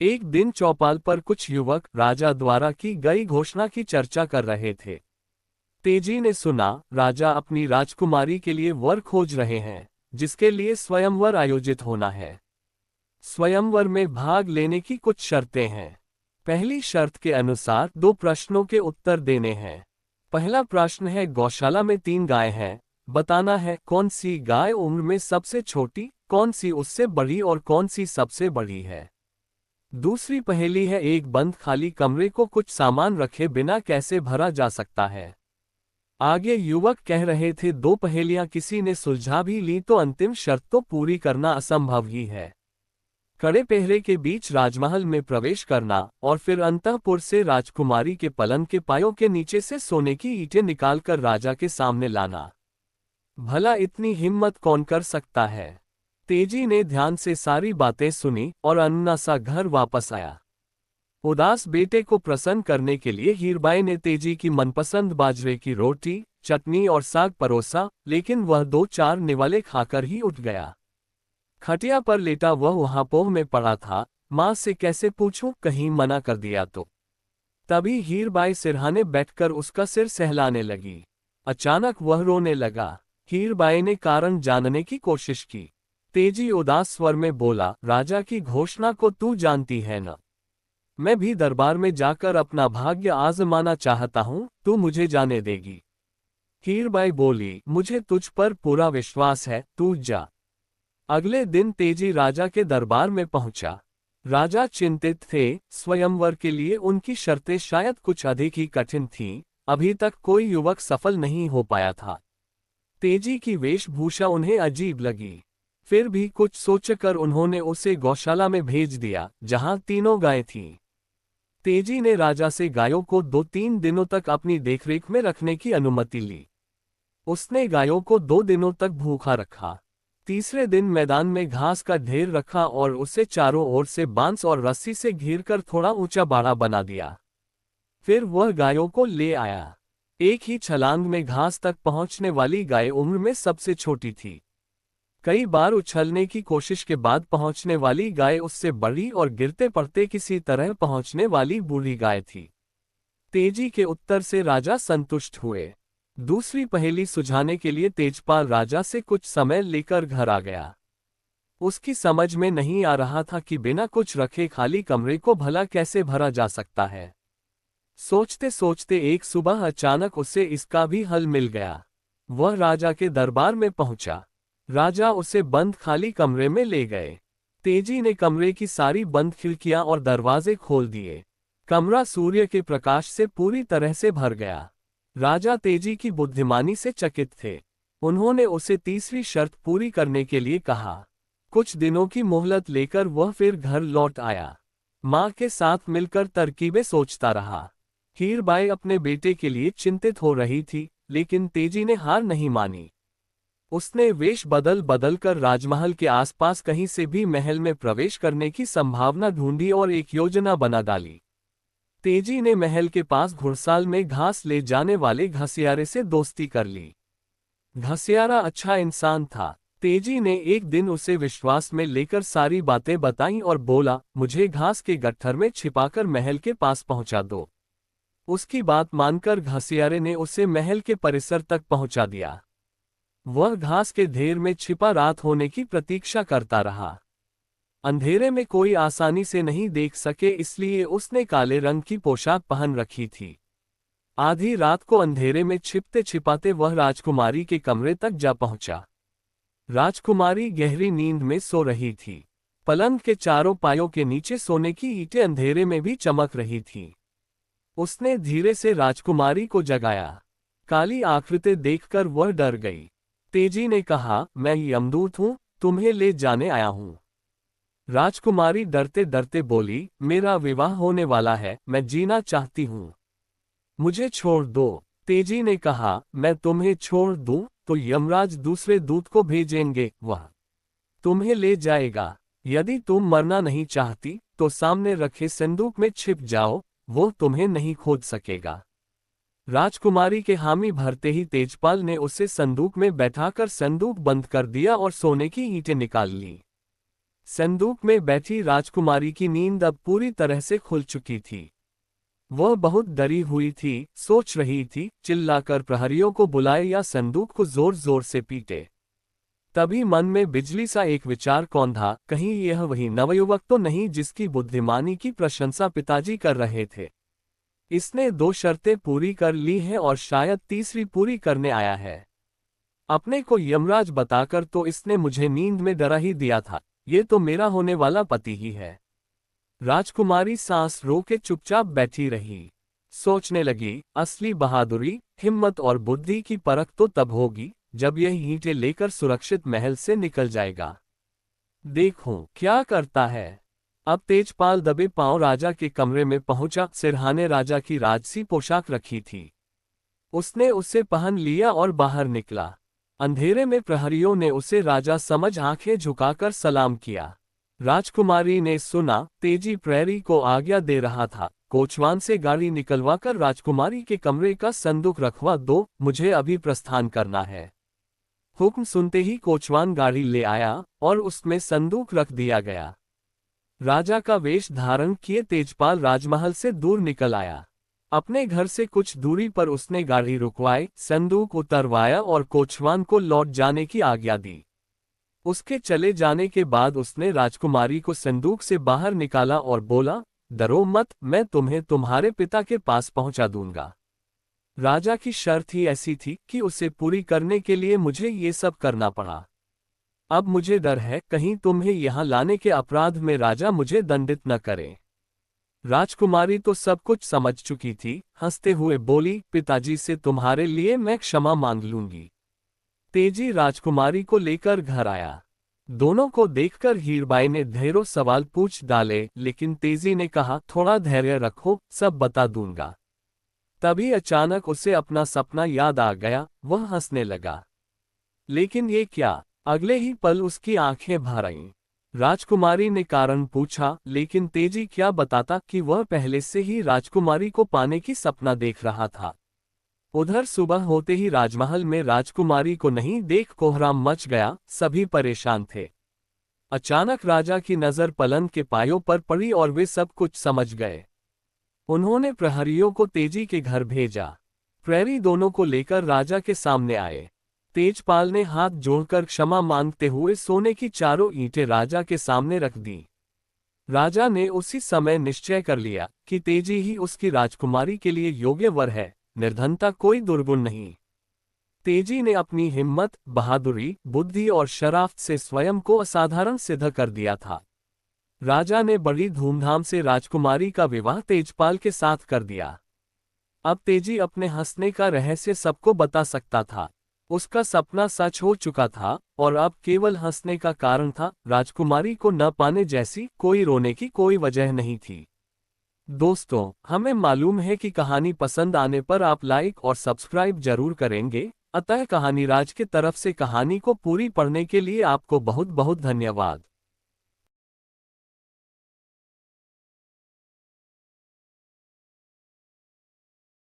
एक दिन चौपाल पर कुछ युवक राजा द्वारा की गई घोषणा की चर्चा कर रहे थे। तेजी ने सुना, राजा अपनी राजकुमारी के लिए वर खोज रहे हैं, जिसके लिए स्वयंवर आयोजित होना है। स्वयंवर में भाग लेने की कुछ शर्तें हैं। पहली शर्त के अनुसार 2 प्रश्नों के उत्तर देने हैं। पहला प्रश्न है, गौशाला में 3 गाय हैं, बताना है कौन सी गाय उम्र में सबसे छोटी, कौन सी उससे बड़ी और कौन सी सबसे बड़ी है। दूसरी पहेली है, एक बंद खाली कमरे को कुछ सामान रखे बिना कैसे भरा जा सकता है। आगे युवक कह रहे थे, 2 पहेलियां किसी ने सुलझा भी ली तो अंतिम शर्त तो पूरी करना असंभव ही है। कड़े पहरे के बीच राजमहल में प्रवेश करना और फिर अंतःपुर से राजकुमारी के पलंग के पायों के नीचे से सोने की ईंटें निकालकर राजा के सामने लाना। भला इतनी हिम्मत कौन कर सकता है। तेजी ने ध्यान से सारी बातें सुनी और अन्ना सा घर वापस आया। उदास बेटे को प्रसन्न करने के लिए हीरबाई ने तेजी की मनपसंद बाजरे की रोटी, चटनी और साग परोसा, लेकिन वह 2-4 निवाले खाकर ही उठ गया। खटिया पर लेटा वह वहां पोह में पड़ा था। मां से कैसे पूछूं, कहीं मना कर दिया तो। तभी हीरबाई सिरहाने बैठकर उसका सिर सहलाने लगी। अचानक वह रोने लगा। हीरबाई ने कारण जानने की कोशिश की। तेजी उदास स्वर में बोला, राजा की घोषणा को तू जानती है न। मैं भी दरबार में जाकर अपना भाग्य आजमाना चाहता हूं, तू मुझे जाने देगी। हीरबाई बोली, मुझे तुझ पर पूरा विश्वास है, तू जा। अगले दिन तेजी राजा के दरबार में पहुंचा। राजा चिंतित थे, स्वयंवर के लिए उनकी शर्तें शायद कुछ अधिक ही कठिन थीं। अभी तक कोई युवक सफल नहीं हो पाया था। तेजी की वेशभूषा उन्हें अजीब लगी। फिर भी कुछ सोचकर उन्होंने उसे गौशाला में भेज दिया, जहां 3 गायें थीं। तेजी ने राजा से गायों को 2-3 दिनों तक अपनी देखरेख में रखने की अनुमति ली। उसने गायों को 2 दिनों तक भूखा रखा। तीसरे दिन मैदान में घास का ढेर रखा और उसे चारों ओर से बांस और रस्सी से घेरकर थोड़ा ऊंचा बाड़ा बना दिया। फिर वह गायों को ले आया। एक ही छलांग में घास तक पहुंचने वाली गाय उम्र में सबसे छोटी थी। कई बार उछलने की कोशिश के बाद पहुंचने वाली गाय उससे बड़ी और गिरते पड़ते किसी तरह पहुंचने वाली बूढ़ी गाय थी। तेजी के उत्तर से राजा संतुष्ट हुए। दूसरी पहेली सुझाने के लिए तेजपाल राजा से कुछ समय लेकर घर आ गया। उसकी समझ में नहीं आ रहा था कि बिना कुछ रखे खाली कमरे को भला कैसे भरा जा सकता है। सोचते सोचते एक सुबह अचानक उसे इसका भी हल मिल गया। वह राजा के दरबार में पहुंचा। राजा उसे बंद खाली कमरे में ले गए। तेजी ने कमरे की सारी बंद खिड़कियां और दरवाजे खोल दिए। कमरा सूर्य के प्रकाश से पूरी तरह से भर गया। राजा तेजी की बुद्धिमानी से चकित थे। उन्होंने उसे तीसरी शर्त पूरी करने के लिए कहा। कुछ दिनों की मोहलत लेकर वह फिर घर लौट आया। मां के साथ मिलकर तरकीबें सोचता रहा। हीरबाई अपने बेटे के लिए चिंतित हो रही थी, लेकिन तेजी ने हार नहीं मानी। उसने वेश बदल बदल कर राजमहल के आसपास कहीं से भी महल में प्रवेश करने की संभावना ढूंढी और एक योजना बना डाली। तेजी ने महल के पास घुड़साल में घास ले जाने वाले घसियारे से दोस्ती कर ली। घसियारा अच्छा इंसान था। तेजी ने एक दिन उसे विश्वास में लेकर सारी बातें बताईं और बोला, मुझे घास के गट्ठर में छिपाकर महल के पास पहुंचा दो। उसकी बात मानकर घसियारे ने उसे महल के परिसर तक पहुंचा दिया। वह घास के ढेर में छिपा रात होने की प्रतीक्षा करता रहा। अंधेरे में कोई आसानी से नहीं देख सके, इसलिए उसने काले रंग की पोशाक पहन रखी थी। आधी रात को अंधेरे में छिपते छिपाते वह राजकुमारी के कमरे तक जा पहुंचा। राजकुमारी गहरी नींद में सो रही थी। पलंग के चारों पायों के नीचे सोने की ईंटें अंधेरे में भी चमक रही थीं। उसने धीरे से राजकुमारी को जगाया। काली आकृति देखकर वह डर गई। तेजी ने कहा, मैं यमदूत हूं, तुम्हें ले जाने आया हूं। राजकुमारी डरते डरते बोली, मेरा विवाह होने वाला है, मैं जीना चाहती हूं। मुझे छोड़ दो। तेजी ने कहा, मैं तुम्हें छोड़ दूं तो यमराज दूसरे दूत को भेजेंगे, वह तुम्हें ले जाएगा। यदि तुम मरना नहीं चाहती तो सामने रखे संदूक में छिप जाओ, वो तुम्हें नहीं खोज सकेगा। राजकुमारी के हामी भरते ही तेजपाल ने उसे संदूक में बैठाकर संदूक बंद कर दिया और सोने की ईंटें निकाल ली। संदूक में बैठी राजकुमारी की नींद अब पूरी तरह से खुल चुकी थी। वह बहुत डरी हुई थी, सोच रही थी चिल्लाकर प्रहरियों को बुलाए या संदूक को जोर जोर से पीटे। तभी मन में बिजली सा एक विचार कौंधा, कहीं यह वही नवयुवक तो नहीं जिसकी बुद्धिमानी की प्रशंसा पिताजी कर रहे थे। इसने 2 शर्तें पूरी कर ली हैं और शायद तीसरी पूरी करने आया है। अपने को यमराज बताकर तो इसने मुझे नींद में डरा ही दिया था। ये तो मेरा होने वाला पति ही है। राजकुमारी सांस रोके चुपचाप बैठी रही। सोचने लगी, असली बहादुरी, हिम्मत और बुद्धि की परख तो तब होगी जब यह ईंटें लेकर सुरक्षित महल से निकल जाएगा। देखूं क्या करता है। अब तेजपाल दबे पांव राजा के कमरे में पहुंचा। सिरहाने राजा की राजसी पोशाक रखी थी। उसने उसे पहन लिया और बाहर निकला। अंधेरे में प्रहरियों ने उसे राजा समझ आंखें झुकाकर सलाम किया। राजकुमारी ने सुना तेजी प्रहरी को आज्ञा दे रहा था, कोचवान से गाड़ी निकलवाकर राजकुमारी के कमरे का संदूक रखवा दो, मुझे अभी प्रस्थान करना है। हुक्म सुनते ही कोचवान गाड़ी ले आया और उसमें संदूक रख दिया गया। राजा का वेश धारण किए तेजपाल राजमहल से दूर निकल आया। अपने घर से कुछ दूरी पर उसने गाड़ी रुकवाई, संदूक उतरवाया और कोचवान को लौट जाने की आज्ञा दी। उसके चले जाने के बाद उसने राजकुमारी को संदूक से बाहर निकाला और बोला, डरो मत, मैं तुम्हें तुम्हारे पिता के पास पहुंचा दूंगा। राजा की शर्त ही ऐसी थी कि उसे पूरी करने के लिए मुझे ये सब करना पड़ा। अब मुझे डर है कहीं तुम्हें यहाँ लाने के अपराध में राजा मुझे दंडित न करे। राजकुमारी तो सब कुछ समझ चुकी थी, हंसते हुए बोली, पिताजी से तुम्हारे लिए मैं क्षमा मांग लूंगी। तेजी राजकुमारी को लेकर घर आया। दोनों को देखकर हीरबाई ने ढेरों सवाल पूछ डाले, लेकिन तेजी ने कहा, थोड़ा धैर्य रखो, सब बता दूंगा। तभी अचानक उसे अपना सपना याद आ गया। वह हंसने लगा। लेकिन ये क्या? अगले ही पल उसकी आंखें भर आईं। राजकुमारी ने कारण पूछा, लेकिन तेजी क्या बताता कि वह पहले से ही राजकुमारी को पाने की सपना देख रहा था। उधर सुबह होते ही राजमहल में राजकुमारी को नहीं देख कोहराम मच गया। सभी परेशान थे। अचानक राजा की नजर पलंग के पायों पर पड़ी और वे सब कुछ समझ गए। उन्होंने प्रहरियों को तेजी के घर भेजा। प्रहरी दोनों को लेकर राजा के सामने आए। तेजपाल ने हाथ जोड़कर क्षमा मांगते हुए सोने की 4 ईंटें राजा के सामने रख दी। राजा ने उसी समय निश्चय कर लिया कि तेजी ही उसकी राजकुमारी के लिए योग्य वर है, निर्धनता कोई दुर्गुण नहीं। तेजी ने अपनी हिम्मत, बहादुरी, बुद्धि और शराफ्त से स्वयं को असाधारण सिद्ध कर दिया था। राजा ने बड़ी धूमधाम से राजकुमारी का विवाह तेजपाल के साथ कर दिया। अब तेजी अपने हंसने का रहस्य सबको बता सकता था। उसका सपना सच हो चुका था और अब केवल हंसने का कारण था। राजकुमारी को न पाने जैसी कोई रोने की कोई वजह नहीं थी। दोस्तों, हमें मालूम है कि कहानी पसंद आने पर आप लाइक और सब्सक्राइब जरूर करेंगे, अतः कहानीराज की तरफ से कहानी को पूरी पढ़ने के लिए आपको बहुत बहुत धन्यवाद।